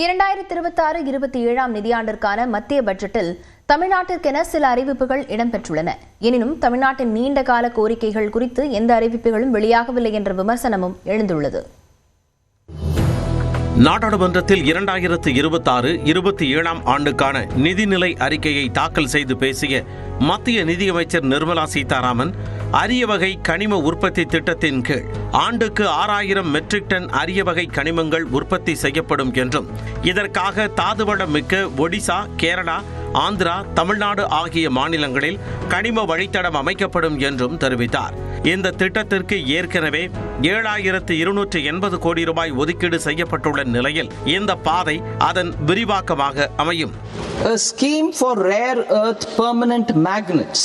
2026-27 நிதியாண்டிற்கான மத்திய பட்ஜெட்டில் தமிழ்நாட்டிற்கென சில அறிவிப்புகள் இடம்பெற்றுள்ளன. எனினும் தமிழ்நாட்டின் நீண்ட கால கோரிக்கைகள் குறித்து எந்த அறிவிப்புகளும் வெளியாகவில்லை என்ற விமர்சனமும் எழுந்துள்ளது. நாடாளுமன்றத்தில் 2026-27 ஆண்டுக்கான நிதிநிலை அறிக்கையை தாக்கல் செய்து பேசிய மத்திய நிதியமைச்சர் நிர்மலா சீதாராமன், அரிய வகை கனிம உற்பத்தி திட்டத்தின் கீழ் ஆண்டுக்கு 6000 மெட்ரிக் டன் அரிய வகை கனிமங்கள் உற்பத்தி செய்யப்படும் என்றும், இதற்காக தாதுவளம் மிக்க ஒடிசா, கேரளா, ஆந்திரா, தமிழ்நாடு ஆகிய மாநிலங்களில் கனிம வழித்தடம் அமைக்கப்படும் என்றும் தெரிவித்தார். இந்த திட்டத்திற்கு ஏற்கனவே 7280 கோடி ரூபாய் ஒதுக்கீடு செய்யப்பட்டுள்ள நிலையில் இந்த பாதை அதன் விரிவாக்கமாக அமையும். A scheme for rare earth permanent magnets.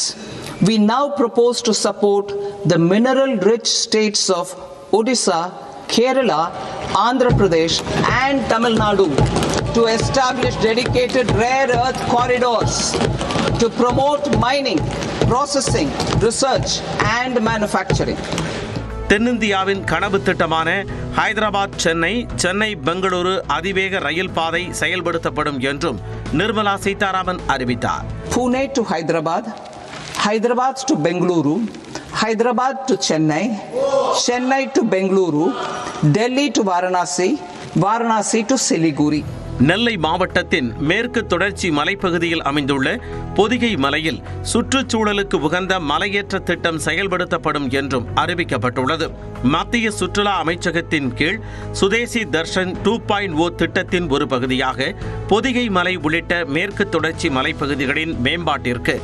We now propose to support the mineral-rich states of Odisha, Kerala, Andhra Pradesh and Tamil Nadu to establish dedicated rare earth corridors to promote mining, processing, research and manufacturing. தென்னிந்தியாவின் கனவு திட்டமான ஹைதராபாத் சென்னை பெங்களூரு அதிவேக ரயில் பாதை செயல்படுத்தப்படும் என்றும் நிர்மலா சீதாராமன் அறிவித்தார். Pune to Hyderabad, Hyderabad to Bengaluru, Hyderabad to Chennai, Chennai to Bengaluru, Delhi to Varanasi, Varanasi to Siliguri. நெல்லை மாவட்டத்தின் மேற்கு தொடர்ச்சி மலைப்பகுதியில் அமைந்துள்ள பொதிகை மலையில் சுற்றுச்சூழலுக்கு உகந்த மலையேற்ற திட்டம் செயல்படுத்தப்படும் என்றும் அறிவிக்கப்பட்டுள்ளது. மத்திய சுற்றுலா அமைச்சகத்தின் கீழ் சுதேசி தர்ஷன் 2.0 திட்டத்தின் ஒரு பகுதியாக பொதிகை மலை உள்ளிட்ட மேற்கு தொடர்ச்சி மலைப்பகுதிகளின் மேம்பாட்டிற்கு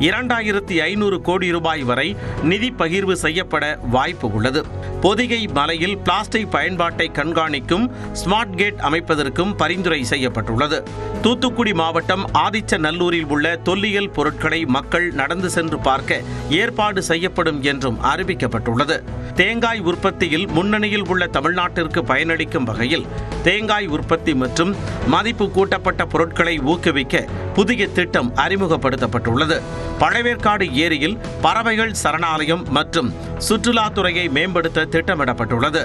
2500 கோடி ரூபாய் வரை நிதி பகிர்வு செய்யப்பட வாய்ப்பு உள்ளது. பொதிகை மலையில் பிளாஸ்டிக் பயன்பாட்டை கண்காணிக்கும் ஸ்மார்ட் கேட் அமைப்பதற்கும் பரிந்துரை செய்யப்பட்டுள்ளது. தூத்துக்குடி மாவட்டம் ஆதிச்சநல்லூரில் உள்ள தொல்லியல் பொருட்களை மக்கள் நடந்து சென்று பார்க்க ஏற்பாடு செய்யப்படும் என்றும் அறிவிக்கப்பட்டுள்ளது. தேங்காய் உற்பத்தியில் முன்னணியில் உள்ள தமிழ்நாட்டிற்கு பயனளிக்கும் வகையில் தேங்காய் உற்பத்தி மற்றும் மதிப்பு கூட்டப்பட்ட பொருட்களை ஊக்குவிக்க புதிய திட்டம் அறிமுகப்படுத்தப்பட்டுள்ளது. பழவேற்காடு ஏரியில் பறவைகள் சரணாலயம் மற்றும் சுற்றுலாத்துறையை மேம்படுத்த திட்டமிடப்பட்டுள்ளது.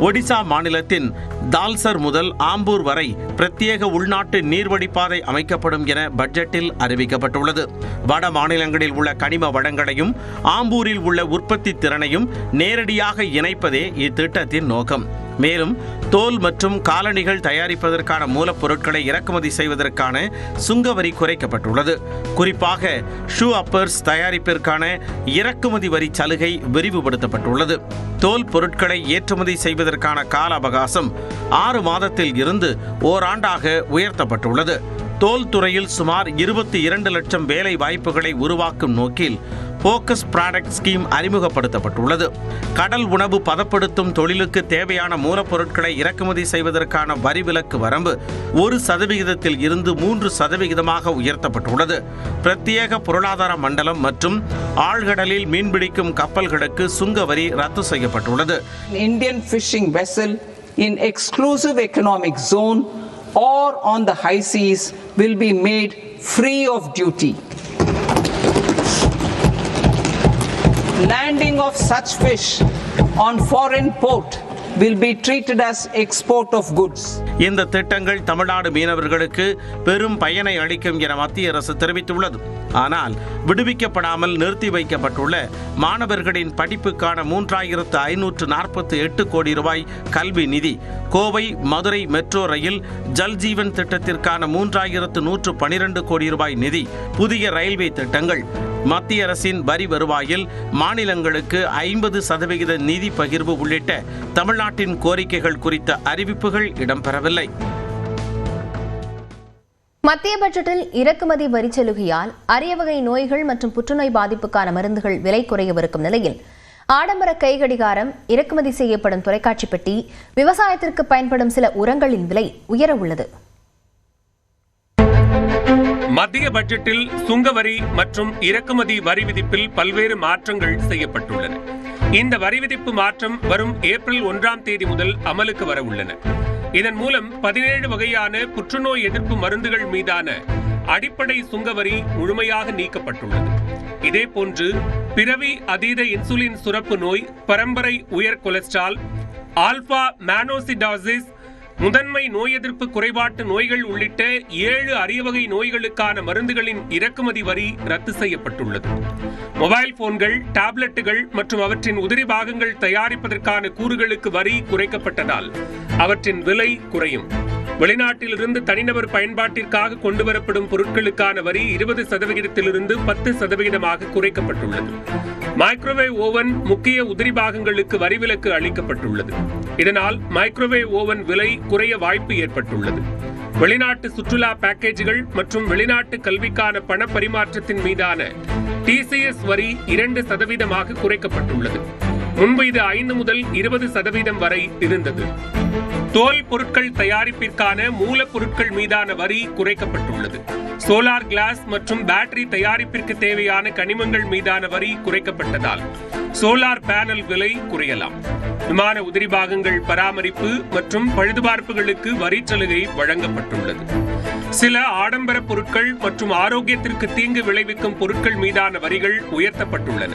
ஒடிசா மாநிலத்தின் தால்சர் முதல் ஆம்பூர் வரை பிரத்யேக உள்நாட்டு நீர்வழிப்பாதை அமைக்கப்படும் என பட்ஜெட்டில் அறிவிக்கப்பட்டுள்ளது. வட மாநிலங்களில் உள்ள கனிம வளங்களையும் ஆம்பூரில் உள்ள உற்பத்தி திறனையும் நேரடியாக இணைப்பதே இத்திட்டத்தின் நோக்கம். மேலும் தோல் மற்றும் காலணிகள் தயாரிப்பதற்கான மூலப்பொருட்களை இறக்குமதி செய்வதற்கான சுங்க வரி குறைக்கப்பட்டுள்ளது. குறிப்பாக ஷூ அப்பர்ஸ் தயாரிப்பிற்கான இறக்குமதி வரி சலுகை விரிவுபடுத்தப்பட்டுள்ளது. தோல் பொருட்களை ஏற்றுமதி செய்வதற்கான கால அவகாசம் 6 மாதத்தில் இருந்து ஓராண்டாக உயர்த்தப்பட்டுள்ளது. தோல் துறையில் சுமார் 22 லட்சம் வேலை வாய்ப்புகளை உருவாக்கும் நோக்கில் போக்கஸ் ப்ராடக்ட் ஸ்கீம் அறிமுகப்படுத்தப்பட்டுள்ளது. கடல் உணவு பதப்படுத்தும் தொழிலுக்கு தேவையான மூலப்பொருட்களை இறக்குமதி செய்வதற்கான வரி விலக்கு வரம்பு 1% இருந்து 3% உயர்த்தப்பட்டுள்ளது. பிரத்யேக பொருளாதார மண்டலம் மற்றும் ஆழ்கடலில் மீன்பிடிக்கும் கப்பல்களுக்கு சுங்க வரி ரத்து செய்யப்பட்டுள்ளது. Indian fishing vessel in exclusive economic zone or on the high seas will be made free of duty. Landing of such fish on foreign port will be treated as export of goods. இந்த திட்டங்கள் தமிழ்நாடு மீனவர்களுக்கு பெரும் பயனை அளிக்கும் என மத்திய அரசு தெரிவித்துள்ளது. ஆனால் விடுவிக்கப்படாமல் நிறுத்தி வைக்கப்பட்டுள்ள மாணவர்களின் படிப்புக்கான 3548 கோடி ரூபாய் கல்வி நிதி, கோவை மதுரை மெட்ரோ ரயில், ஜல்ஜீவன் திட்டத்திற்கான 3112 கோடி ரூபாய் நிதி, புதிய ரயில்வே திட்டங்கள், மத்திய அரசின் வரி வருவாயில் மாநிலங்களுக்கு 50% நிதி பகிர்வு உள்ளிட்ட தமிழ்நாட்டின் கோரிக்கைகள் குறித்த அறிவிப்புகள் இடம்பெறவில்லை. மத்திய பட்ஜெட்டில் இறக்குமதி வரி சலுகையால் அரிய வகை நோய்கள் மற்றும் புற்றுநோய் பாதிப்புக்கான மருந்துகள் விலை குறையவிருக்கும் நிலையில் ஆடம்பர கைகடிகாரம், இறக்குமதி செய்யப்படும் தொலைக்காட்சி பெட்டி, விவசாயத்திற்கு பயன்படும் சில உரங்களின் விலை உயர உள்ளது. மத்திய பட்ஜெட்டில் சுங்கவரி மற்றும் இறக்குமதி வரி விதிப்பில் பல்வேறு மாற்றங்கள் செய்யப்பட்டுள்ளன. இந்த வரி விதிப்பு மாற்றம் வரும் ஏப்ரல் 1ஆம் தேதி முதல் அமலுக்கு வர உள்ளன. இதன் மூலம் 17 வகையான புற்றுநோய் எதிர்ப்பு மருந்துகள் மீதான அடிப்படை சுங்கவரி முழுமையாக நீக்கப்பட்டுள்ளது. இதேபோன்று பிறவி அதீத இன்சுலின் சுரப்பு நோய், பரம்பரை உயர் கொலஸ்ட்ரால், ஆல்பா மானோசிடாசிஸ், முதன்மை நோய் எதிர்ப்பு குறைபாட்டு நோய்கள் உள்ளிட்ட 7 அரிய வகை நோய்களுக்கான மருந்துகளின் இறக்குமதி வரி ரத்து செய்யப்பட்டுள்ளது. மொபைல் போன்கள், டேப்லெட்டுகள் மற்றும் அவற்றின் உதிரி பாகங்கள் தயாரிப்பதற்கான கூறுகளுக்கு வரி குறைக்கப்பட்டதால் அவற்றின் விலை குறையும். வெளிநாட்டிலிருந்து தனிநபர் பயன்பாட்டிற்காக கொண்டுவரப்படும் பொருட்களுக்கான வரி 20% 10% குறைக்கப்பட்டுள்ளது. மைக்ரோவேவ் ஓவன் முக்கிய உதிரி பாகங்களுக்கு வரி விலக்கு அளிக்கப்பட்டுள்ளது. இதனால் மைக்ரோவேவ் ஓவன் விலை குறைய வாய்ப்பு ஏற்பட்டுள்ளது. வெளிநாட்டு சுற்றுலா பேக்கேஜுகள் மற்றும் வெளிநாட்டு கல்விக்கான பண பரிமாற்றத்தின் மீதான TCS வரி 2% குறைக்கப்பட்டுள்ளது. முன்பு இது 5 முதல் 20% வரை இருந்தது. தோல் பொருட்கள் தயாரிப்பிற்கான மூலப்பொருட்கள் மீதான வரி குறைக்கப்பட்டுள்ளது. சோலார் கிளாஸ் மற்றும் பேட்டரி தயாரிப்பிற்கு தேவையான கனிமங்கள் மீதான வரி குறைக்கப்பட்டதால் சோலார் பேனல் விலை குறையலாம். விமான உதிரி பாகங்கள் பராமரிப்பு மற்றும் பழுதுபார்ப்புகளுக்கு வரி சலுகை வழங்கப்பட்டுள்ளது. சில ஆடம்பர பொருட்கள் மற்றும் ஆரோக்கியத்திற்கு தீங்கு விளைவிக்கும் பொருட்கள் மீதான வரிகள் உயர்த்தப்பட்டுள்ளன.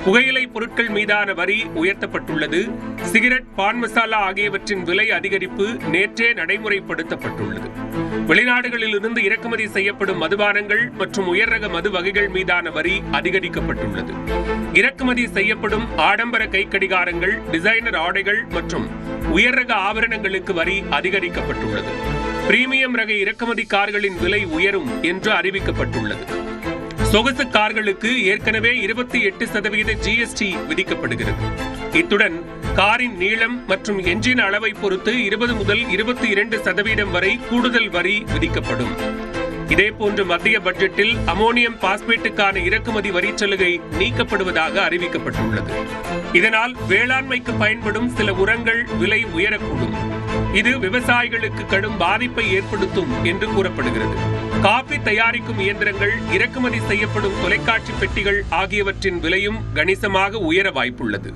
புகையிலை பொருட்கள் மீதான வரி உயர்த்தப்பட்டுள்ளது. சிகரெட், பான் மசாலா ஆகியவற்றின் விலை அதிகரிப்பு நேற்றே நடைமுறைப்படுத்தப்பட்டுள்ளது. வெளிநாடுகளிலிருந்து இறக்குமதி செய்யப்படும் மதுபானங்கள் மற்றும் உயர் ரக மது வகைகள் மீதான வரி அதிகரிக்கப்பட்டுள்ளது. இறக்குமதி செய்யப்படும் ஆடம்பர கைக்கடிகாரங்கள், டிசைனர் ஆடைகள் மற்றும் உயர் ரக ஆபரணங்களுக்கு வரி அதிகரிக்கப்பட்டுள்ளது. பிரீமியம் ரக இறக்குமதி கார்களின் விலை உயரும் என்று அறிவிக்கப்பட்டுள்ளது. சொகுசு கார்களுக்கு ஏற்கனவே 28% GST விதிக்கப்படுகிறது. இத்துடன் காரின் நீளம் மற்றும் என்ஜின் அளவை பொறுத்து 20 முதல் 22% வரை கூடுதல் வரி விதிக்கப்படும். இதேபோன்று மத்திய பட்ஜெட்டில் அமோனியம் பாஸ்பேட்டுக்கான இறக்குமதி வரி சலுகை நீக்கப்படுவதாக அறிவிக்கப்பட்டுள்ளது. இதனால் வேளாண்மைக்கு பயன்படும் சில உரங்கள் விலை உயரக்கூடும். இது விவசாயிகளுக்கு கடும் பாதிப்பை ஏற்படுத்தும் என்று கூறப்படுகிறது. காபி தயாரிக்கும் இயந்திரங்கள், இறக்குமதி செய்யப்படும் தொலைக்காட்சி பெட்டிகள் ஆகியவற்றின் விலையும் கணிசமாக உயர வாய்ப்புள்ளது.